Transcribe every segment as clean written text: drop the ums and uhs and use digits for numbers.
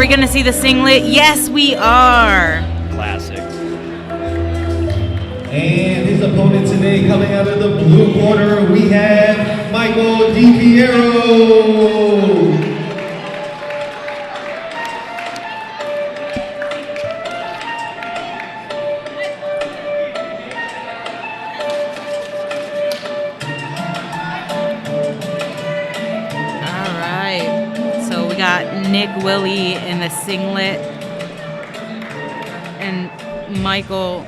we going to see the singlet? Yes, we are. Classic. And his opponent today, coming out of the blue corner, we have Michael DiPiero. Nick Willey in the singlet and Michael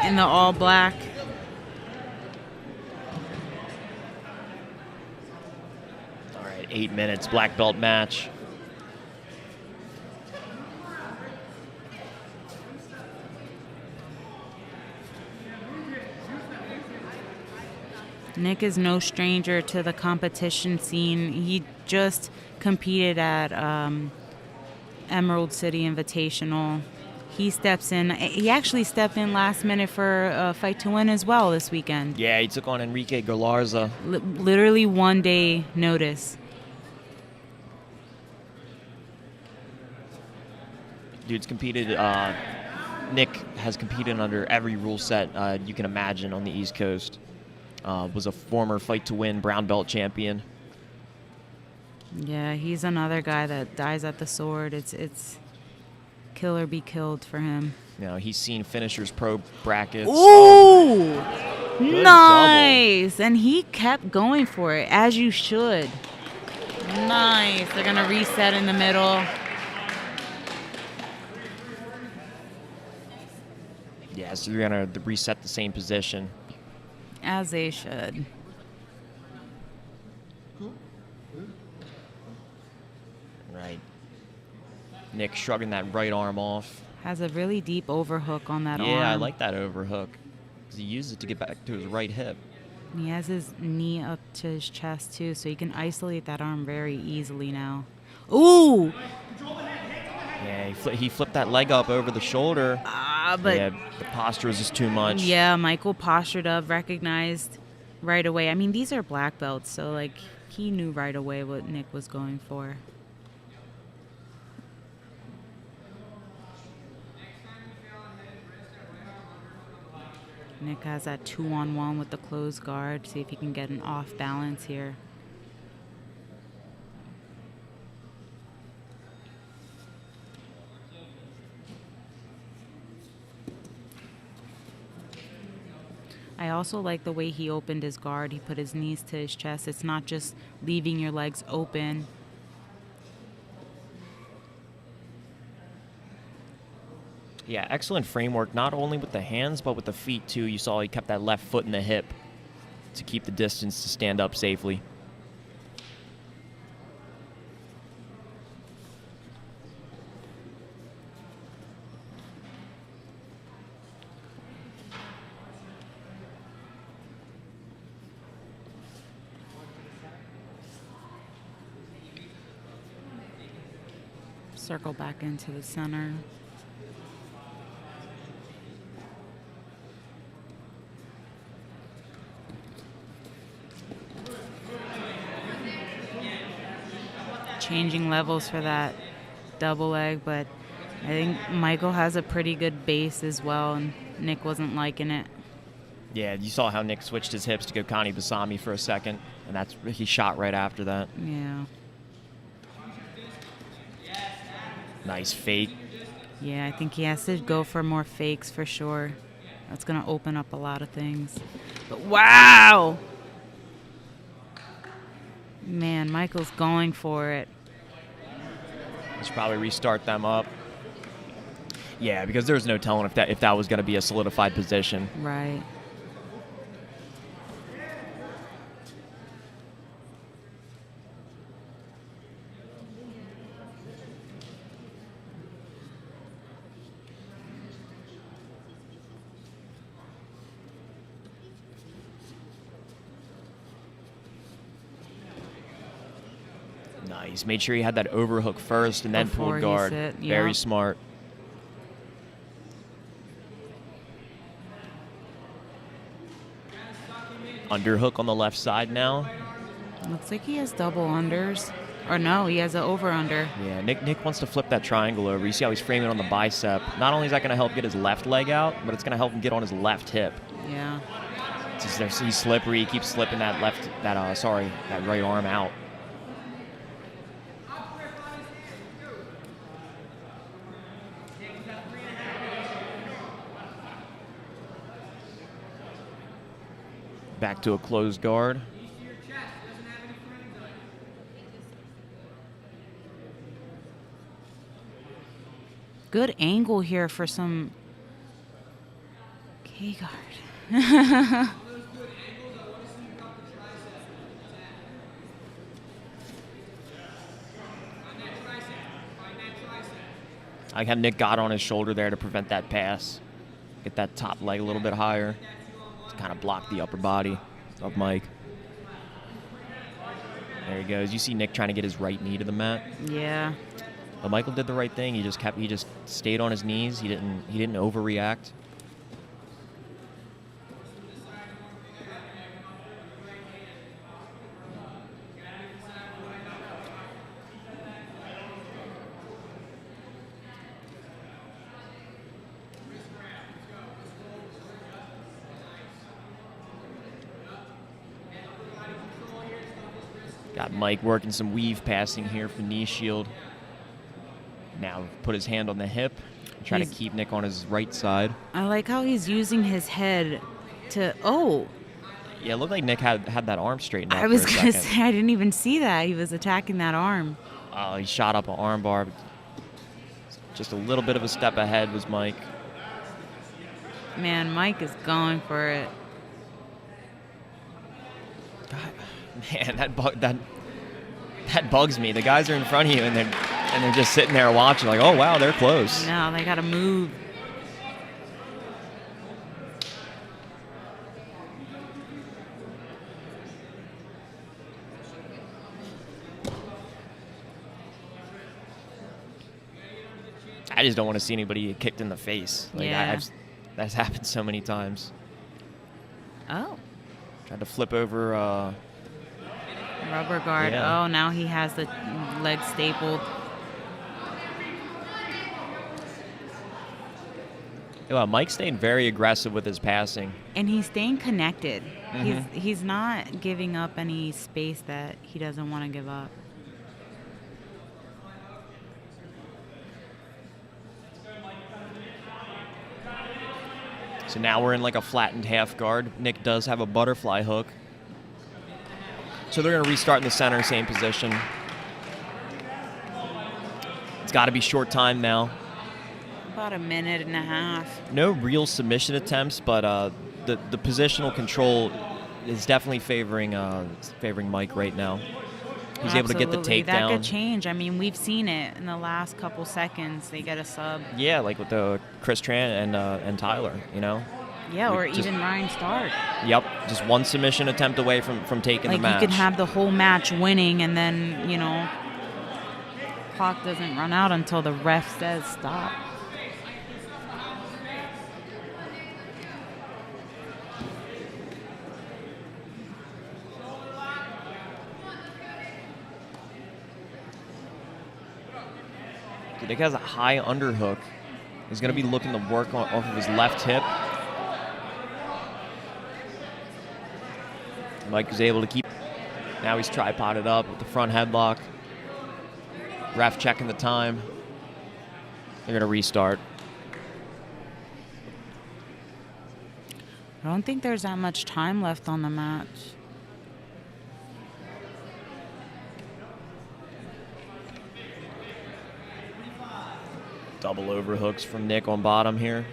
in the all black. All right, 8 minutes, black belt match. Nick is no stranger to the competition scene. He just competed at Emerald City Invitational. He steps in. He actually stepped in last minute for a fight to win as well this weekend. Yeah, he took on Enrique Galarza. Literally 1 day notice. Dude's competed. Nick has competed under every rule set you can imagine on the East Coast. Was a former fight to win brown belt champion. Yeah, he's another guy that dies at the sword. It's kill or be killed for him. You know, he's seen finishers pro brackets. Ooh! Nice! Double. And he kept going for it, as you should. Nice. They're going to reset in the middle. Yeah, so they're going to reset the same position. As they should. Right. Nick shrugging that right arm off. Has a really deep overhook on that arm. Yeah, I like that overhook. Because he used it to get back to his right hip. He has his knee up to his chest, too, so he can isolate that arm very easily now. Ooh! Yeah, he flipped that leg up over the shoulder. But yeah, the posture was just too much. Yeah, Michael postured up, recognized right away. I mean, these are black belts, so, like, he knew right away what Nick was going for. Nick has that 2-on-1 with the closed guard. See if he can get an off balance here. I also like the way he opened his guard. He put his knees to his chest. It's not just leaving your legs open. Yeah, excellent framework, not only with the hands, but with the feet, too. You saw he kept that left foot in the hip to keep the distance to stand up safely. Circle back into the center. Changing levels for that double leg, but I think Michael has a pretty good base as well, and Nick wasn't liking it. Yeah, you saw how Nick switched his hips to go Kani Basami for a second, and he shot right after that. Yeah. Nice fake. Yeah, I think he has to go for more fakes for sure. That's going to open up a lot of things. But wow! Man, Michael's going for it. Let's probably restart them up. Yeah, because there's no telling if that was going to be a solidified position. Right. Nice. Made sure he had that overhook first and then pulled guard. Yeah. Very smart. Underhook on the left side now. Looks like he has double unders. Or no, he has an over-under. Yeah, Nick wants to flip that triangle over. You see how he's framing on the bicep. Not only is that going to help get his left leg out, but it's going to help him get on his left hip. Yeah. He's slippery. He keeps slipping that right arm out. Back to a closed guard. Good angle here for some K-guard. I have Nick got on his shoulder there to prevent that pass. Get that top leg a little bit higher to kind of block the upper body of Mike. There he goes. You see Nick trying to get his right knee to the mat. Yeah. But Michael did the right thing. He just stayed on his knees. He didn't overreact. Got Mike working some weave passing here for knee shield. Now put his hand on the hip, try to keep Nick on his right side. I like how he's using his head to, Yeah, it looked like Nick had that arm straightened out. I was going to say, I didn't even see that. He was attacking that arm. He shot up an arm bar. Just a little bit of a step ahead was Mike. Man, Mike is going for it. God, man, that bugs me. The guys are in front of you, and they're just sitting there watching, like, oh wow, they're close. No, they got to move. I just don't want to see anybody get kicked in the face. Like, yeah. That's happened so many times. Oh. Tried to flip over. Rubber guard. Yeah. Oh, now he has the leg stapled. Well, Mike's staying very aggressive with his passing. And he's staying connected. Mhm. He's not giving up any space that he doesn't want to give up. So now we're in like a flattened half guard. Nick does have a butterfly hook. So they're going to restart in the center, same position. It's got to be short time now. About a minute and a half. No real submission attempts, but the positional control is definitely favoring Mike right now. He's able to get the takedown. That could change. I mean, we've seen it in the last couple seconds. They get a sub. Yeah, like with the Chris Tran and Tyler, you know. Yeah, or even Ryan Stark. Yep, just one submission attempt away from taking the match. Like, you can have the whole match winning, and then, you know, clock doesn't run out until the ref says stop. Nick has a high underhook. He's going to be looking to work off of his left hip. Mike is able to keep. Now he's tripoded up with the front headlock. Ref checking the time. They're going to restart. I don't think there's that much time left on the match. Double overhooks from Nick on bottom here.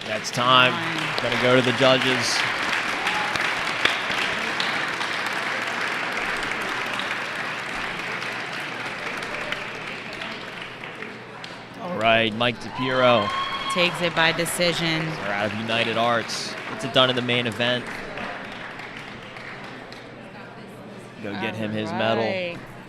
That's time. Gonna go to the judges. All right, Mike DiPiero. takes it by decision. They're out of United Arts. It's done in the main event. Go get him his medal. Right.